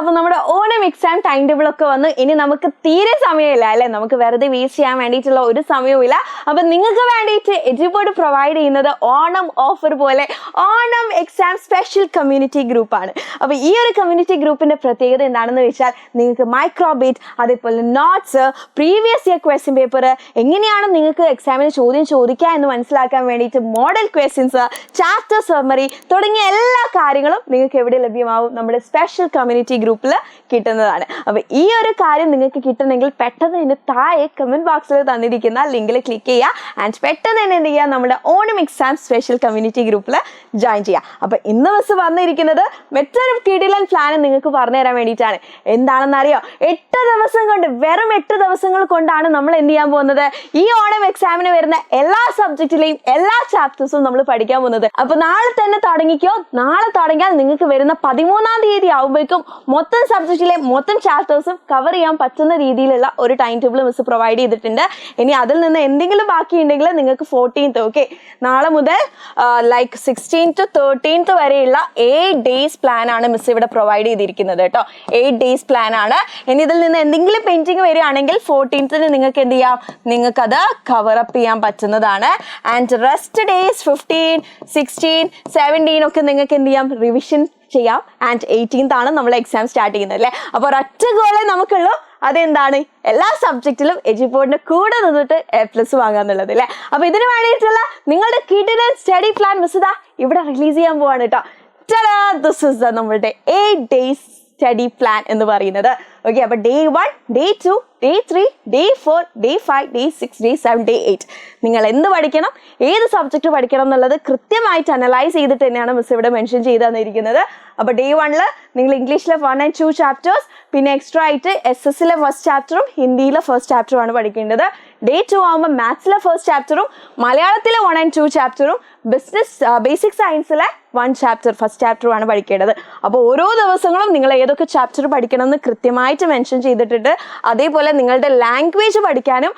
അപ്പോൾ നമ്മുടെ Onam exam time table ഒക്കെ വന്നു. ഇനി നമുക്ക് തീരെ സമയമില്ല അല്ലേ, നമുക്ക് വെറുതെ വേസ്റ്റ് ചെയ്യാൻ വേണ്ടിയിട്ടുള്ള ഒരു സമയവുമില്ല. അപ്പം നിങ്ങൾക്ക് വേണ്ടിയിട്ട് എഡ്യൂബോർഡ് പ്രൊവൈഡ് ചെയ്യുന്നത് ഓണം ഓഫർ പോലെ ഓണം എക്സാം സ്പെഷ്യൽ കമ്മ്യൂണിറ്റി ഗ്രൂപ്പാണ്. അപ്പോൾ ഈ ഒരു കമ്മ്യൂണിറ്റി ഗ്രൂപ്പിൻ്റെ പ്രത്യേകത എന്താണെന്ന് വെച്ചാൽ നിങ്ങൾക്ക് മൈക്രോബിറ്റ്, അതേപോലെ notes, previous year question paper, എങ്ങനെയാണ് നിങ്ങൾക്ക് എക്സാമിന് ചോദ്യം ചോദിക്കുക എന്ന് മനസ്സിലാക്കാൻ വേണ്ടിയിട്ട് മോഡൽ ക്വസ്റ്റ്യൻസ്, ചാപ്റ്റർ സമ്മറി തുടങ്ങിയ എല്ലാ കാര്യങ്ങളും നിങ്ങൾക്ക് എവിടെ ലഭ്യമാവും? നമ്മുടെ സ്പെഷ്യൽ കമ്മ്യൂണിറ്റി ഗ്രൂപ്പിൽ കിട്ടുന്നതാണ്. അപ്പോൾ ഈ ഒരു കാര്യം നിങ്ങൾക്ക് കിട്ടണമെങ്കിൽ പെട്ടെന്ന് തന്നെ താഴെ കമൻറ്റ് ബോക്സിൽ തന്നിരിക്കുന്ന ലിങ്കിൽ ക്ലിക്ക് ചെയ്യുക ആൻഡ് പെട്ടെന്ന് തന്നെ എന്ത് ചെയ്യുക, നമ്മുടെ ഓണം എക്സാം സ്പെഷ്യൽ കമ്മ്യൂണിറ്റി ഗ്രൂപ്പിൽ ജോയിൻ ചെയ്യുക. അപ്പോൾ ഇന്ന് ബസ് വന്നിരിക്കുന്നത് മറ്റൊരു കിടിലൻ പ്ലാൻ നിങ്ങൾക്ക് പറഞ്ഞു തരാൻ വേണ്ടിയിട്ടാണ്. എന്താണെന്നറിയോ? 8 ദിവസം കൊണ്ട്, വെറും 8 ദിവസങ്ങൾ കൊണ്ടാണ് നമ്മൾ എന്ത് ചെയ്യാൻ പോകുന്നത്? ഈ ഓണം എക്സാമിന് വരുന്ന എല്ലാ സബ്ജക്റ്റിലെയും എല്ലാ ചാപ്റ്റേഴ്സും നമ്മൾ പഠിക്കാൻ പോകുന്നത്. അപ്പോൾ നാളെ തന്നെ തുടങ്ങിക്കോ. നാളെ തുടങ്ങിയാൽ നിങ്ങൾക്ക് വരുന്ന 13-ാം തീയതി ആകുമ്പോഴേക്കും മൊത്തം സബ്ജക്റ്റിലെ മൊത്തം ചാപ്റ്റേഴ്സും കവർ ചെയ്യാൻ പറ്റുന്ന രീതിയിലുള്ള ഒരു ടൈം ടേബിൾ മിസ് പ്രൊവൈഡ് ചെയ്തിട്ടുണ്ട്. ഇനി അതിൽ നിന്ന് എന്തെങ്കിലും ബാക്കി ഉണ്ടെങ്കിൽ നിങ്ങൾക്ക് 14th, ഓക്കെ, നാളെ മുതൽ 16th to 13th വരെയുള്ള 8 ഡേയ്സ് പ്ലാൻ ആണ് മിസ് ഇവിടെ പ്രൊവൈഡ് ചെയ്തിരിക്കുന്നത് കേട്ടോ. 8 ഡേയ്സ് പ്ലാൻ ആണ്. ഇനി ഇതിൽ നിന്ന് എന്തെങ്കിലും പെൻഡിങ് വരികയാണെങ്കിൽ 14th നിങ്ങൾക്ക് എന്ത് ചെയ്യാം? നിങ്ങൾക്കത് കവറപ്പ് ചെയ്യാൻ പറ്റുന്നതാണ്. ആൻഡ് റെസ്റ്റ് ഡേയ്സ് 15, 16, 17 ഒക്കെ നിങ്ങൾക്ക് എന്ത് ചെയ്യാം? റിവിഷൻ ചെയ്യാം. ആൻഡ് 18th ആണ് നമ്മൾ എക്സാം സ്റ്റാർട്ട് ചെയ്യുന്നത് അല്ലേ. അപ്പോൾ ഒരൊറ്റ ഗോളേ നമുക്കുള്ളൂ. അതെന്താണ്? എല്ലാ സബ്ജക്റ്റിലും എഡ്യൂബോർഡിന്റെ കൂടെ നിന്നിട്ട് A+ വാങ്ങാന്നുള്ളത് അല്ലേ. അപ്പോൾ ഇതിന് വേണ്ടിയിട്ടുള്ള നിങ്ങളുടെ കിടിലൻ സ്റ്റഡി പ്ലാൻ മിസ് ഇതാ ഇവിടെ റിലീസ് ചെയ്യാൻ പോവാണ് കേട്ടോ. ദിസ് ഇസ് നമ്മളുടെ 8 ഡേയ്സ് സ്റ്റഡി പ്ലാൻ എന്ന് പറയുന്നത്. ഓക്കെ, അപ്പോൾ Day 1, Day 2, Day 3, Day 4, Day 5, Day 6, Day 7, Day 8 നിങ്ങൾ എന്ത് പഠിക്കണം, ഏത് സബ്ജക്റ്റ് പഠിക്കണം എന്നുള്ളത് കൃത്യമായിട്ട് അനലൈസ് ചെയ്തിട്ട് തന്നെയാണ് മിസ് ഇവിടെ മെൻഷൻ ചെയ്ത് തന്നിരിക്കുന്നത്. അപ്പോൾ Day 1 നിങ്ങൾ ഇംഗ്ലീഷിലെ 1 and 2 ചാപ്റ്റേഴ്സ്, പിന്നെ എക്സ്ട്രാ ആയിട്ട് SS ഫസ്റ്റ് ചാപ്റ്ററും ഹിന്ദിയിലെ ഫസ്റ്റ് ചാപ്റ്ററും ആണ് പഠിക്കേണ്ടത്. Day 2 ആകുമ്പോൾ മാത്സിലെ ഫസ്റ്റ് ചാപ്റ്ററും മലയാളത്തിലെ 1 and 2 ചാപ്റ്ററും ബേസിക് സയൻസിലെ 1 ചാപ്റ്റർ ഫസ്റ്റ് ചാപ്റ്ററും ആണ് പഠിക്കേണ്ടത്. അപ്പോൾ ഓരോ ദിവസങ്ങളും നിങ്ങൾ ഏതൊക്കെ ചാപ്റ്റർ പഠിക്കണം എന്ന് കൃത്യമായിട്ട് മെൻഷൻ ചെയ്തിട്ടുണ്ട്. അതേപോലെ നിങ്ങളുടെ ലാംഗ്വേജ് പഠിക്കാനും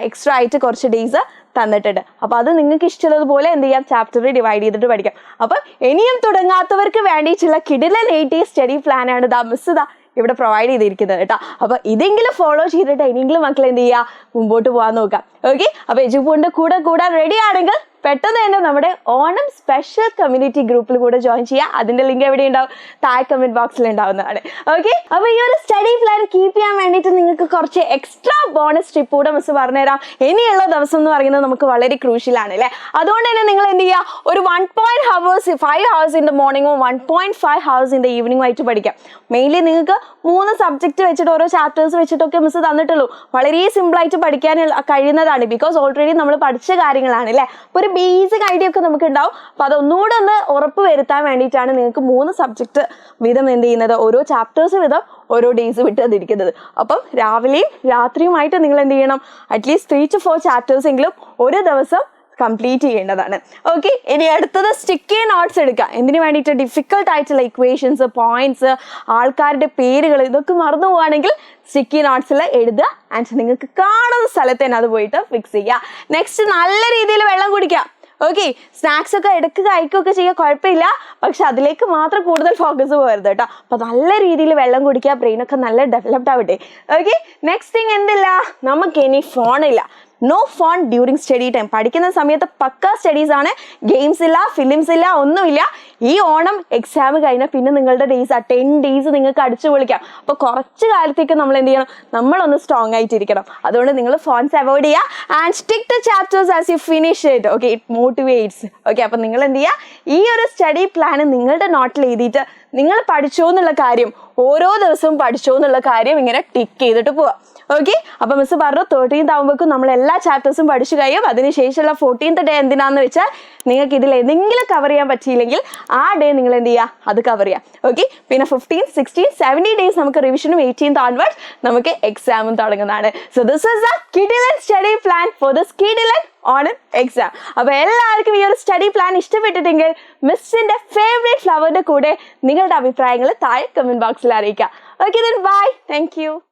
എക്സ്ട്രാ ആയിട്ട് കുറച്ച് ഡേയ്സ് തന്നിട്ടുണ്ട്. അപ്പോൾ അത് നിങ്ങൾക്ക് ഇഷ്ടമുള്ളതുപോലെ എന്ത് ചെയ്യാം? ചാപ്റ്റർ ഡിവൈഡ് ചെയ്തിട്ട് പഠിക്കാം. അപ്പം ഇനിയും തുടങ്ങാത്തവർക്ക് വേണ്ടിയിട്ടുള്ള കിടിലൻ 8 ഡേയ്സ് സ്റ്റഡി പ്ലാൻ ആണ് മിസ് ഇവിടെ പ്രൊവൈഡ് ചെയ്തിരിക്കുന്നത് കേട്ടോ. അപ്പോൾ ഇതെങ്കിലും ഫോളോ ചെയ്തിട്ട് ഇനിയെങ്കിലും മക്കൾ എന്ത് ചെയ്യുക? മുമ്പോട്ട് പോകാൻ നോക്കാം. ഓക്കെ, അപ്പോൾ എഡ്യൂബോർഡിന്റെ കൂടെ കൂടാൻ റെഡി ആണെങ്കിൽ പെട്ടെന്ന് തന്നെ നമ്മുടെ ഓണം സ്പെഷ്യൽ കമ്മ്യൂണിറ്റി ഗ്രൂപ്പിൽ കൂടെ ജോയിൻ ചെയ്യുക. അതിന്റെ ലിങ്ക് എവിടെ ഉണ്ടാവും? താഴെ കമന്റ് ബോക്സിൽ ഉണ്ടാവുന്നതാണ്. ഓക്കെ, അപ്പോൾ ഈ ഒരു സ്റ്റഡി പ്ലാൻ കീപ്പ് ചെയ്യാൻ വേണ്ടിയിട്ട് നിങ്ങൾക്ക് കുറച്ച് എക്സ്ട്രാ ബോണസ് ടിപ്പ് കൂടെ മിസ് പറഞ്ഞുതരാം. ഇനിയുള്ള ദിവസം എന്ന് പറയുന്നത് നമുക്ക് വളരെ ക്രൂഷ്യലാണ് അല്ലേ. അതുകൊണ്ട് തന്നെ നിങ്ങൾ എന്ത് ചെയ്യുക? ഒരു 5 hours in the morning 1.5 hours in the evening ആയിട്ട് പഠിക്കാം. മെയിൻലി നിങ്ങൾക്ക് 3 സബ്ജക്റ്റ് വെച്ചിട്ട് ഓരോ ചാപ്റ്റേഴ്സ് വെച്ചിട്ടൊക്കെ മിസ് തന്നിട്ടുള്ളൂ. വളരെ സിമ്പിൾ ആയിട്ട് പഠിക്കാൻ കഴിയുന്നതാണ്. ബിക്കോസ് ഓൾറെഡി നമ്മൾ പഠിച്ച കാര്യങ്ങളാണ് അല്ലേ. ഒരു ബേസിക് ഐഡിയ ഒക്കെ നമുക്ക് ഉണ്ടാവും. അപ്പോൾ അതൊന്നുകൂടെ ഒന്ന് ഉറപ്പ് വരുത്താൻ വേണ്ടിയിട്ടാണ് നിങ്ങൾക്ക് 3 സബ്ജക്റ്റ് വീതം എന്ത് ചെയ്യുന്നത്? ഓരോ ചാപ്റ്റേഴ്സ് വീതം ഓരോ ഡേയ്സ് വിട്ട് തന്നിരിക്കുന്നത്. അപ്പം രാവിലെയും രാത്രിയുമായിട്ട് നിങ്ങൾ എന്ത് ചെയ്യണം? അറ്റ്ലീസ്റ്റ് 3 to 4 ചാപ്റ്റേഴ്സ് എങ്കിലും ഒരു ദിവസം കംപ്ലീറ്റ് ചെയ്യേണ്ടതാണ്. ഓക്കെ, ഇനി അടുത്തത് സ്റ്റിക്കി നോട്ട്സ് എടുക്കുക. എന്തിനു വേണ്ടിയിട്ട്? ഡിഫിക്കൽട്ട് ആയിട്ടുള്ള ഇക്വേഷൻസ്, പോയിന്റ്സ്, ആൾക്കാരുടെ പേരുകൾ ഇതൊക്കെ മറന്നു പോവുകയാണെങ്കിൽ സ്റ്റിക്കി നോട്ട്സിൽ എഴുതുക. ആൻഡ് നിങ്ങൾക്ക് കാണുന്ന സ്ഥലത്ത് തന്നെ അത് പോയിട്ട് ഫിക്സ് ചെയ്യുക. നെക്സ്റ്റ്, നല്ല രീതിയിൽ വെള്ളം കുടിക്കുക. ഓക്കെ, സ്നാക്സ് ഒക്കെ ഇടയ്ക്ക് കഴിക്കുകയൊക്കെ ചെയ്യുക, കുഴപ്പമില്ല. പക്ഷെ അതിലേക്ക് മാത്രം കൂടുതൽ ഫോക്കസ് പോകരുത് കേട്ടോ. അപ്പോൾ നല്ല രീതിയിൽ വെള്ളം കുടിക്കുക, ബ്രെയിനൊക്കെ നല്ല ഡെവലപ്ഡ് ആവട്ടെ. ഓക്കെ, നെക്സ്റ്റ് തിങ് എന്തില്ല? നമുക്ക് ഇനി ഫോണില്ല. No phone during study time. പഠിക്കുന്ന സമയത്ത് പക്ക സ്റ്റഡീസ് ആണ്. ഗെയിംസ് ഇല്ല, ഫിലിംസ് ഇല്ല, ഒന്നുമില്ല. ഈ ഓണം എക്സാം കഴിഞ്ഞാൽ പിന്നെ നിങ്ങളുടെ ഡേയ്സ് 10 ഡേയ്സ് നിങ്ങൾക്ക് അടിച്ചു പൊളിക്കാം. അപ്പോൾ കുറച്ച് കാലത്തേക്ക് നമ്മൾ എന്ത് ചെയ്യണം? നമ്മളൊന്ന് സ്ട്രോങ് ആയിട്ടിരിക്കണം. അതുകൊണ്ട് നിങ്ങൾ ഫോൺസ് അവോയ്ഡ് ചെയ്യുക and stick to chapters as you finish it. Okay, it motivates. Okay, അപ്പോൾ നിങ്ങൾ എന്ത് ചെയ്യുക? ഈ ഒരു സ്റ്റഡി പ്ലാൻ നിങ്ങളുടെ നോട്ടിൽ എഴുതിയിട്ട് നിങ്ങൾ പഠിച്ചോ എന്നുള്ള കാര്യം, ഓരോ ദിവസവും പഠിച്ചോ എന്നുള്ള കാര്യം ഇങ്ങനെ ടിക്ക് ചെയ്തിട്ട് പോവാം. ഓക്കെ, അപ്പോൾ മിസ് പറഞ്ഞു 13th ആകുമ്പോഴേക്കും നമ്മൾ എല്ലാ ചാപ്റ്റേഴ്സും പഠിച്ചു കഴിയും. അതിനുശേഷമുള്ള 14th ഡേ എന്തിനാന്ന് വെച്ചാൽ നിങ്ങൾക്ക് ഇതിൽ ഏതെങ്കിലും കവർ ചെയ്യാൻ പറ്റിയില്ലെങ്കിൽ ആ ഡേ നിങ്ങൾ എന്ത് ചെയ്യുക? അത് കവർ ചെയ്യാം. ഓക്കെ, പിന്നെ 15, 16, 17 ഡേയ്സ് നമുക്ക് റിവിഷനും 18th onwards നമുക്ക് എക്സാമും തുടങ്ങുന്നതാണ്. സോ ദിസ് ഈസ് എ കിടിലൻ സ്റ്റഡി പ്ലാൻ ഫോർ ദിസ് കിടിലൻ ഓണം എക്സാം. അപ്പോൾ എല്ലാവർക്കും ഈ ഒരു സ്റ്റഡി പ്ലാൻ ഇഷ്ടപ്പെട്ടിട്ടെങ്കിൽ മിസ്സിന്റെ ഫേവറേറ്റ് ഫ്ലവറിന്റെ കൂടെ നിങ്ങളുടെ അഭിപ്രായങ്ങൾ താഴെ കമന്റ് ബോക്സിൽ അറിയിക്കുക. Okay, then bye. Thank you.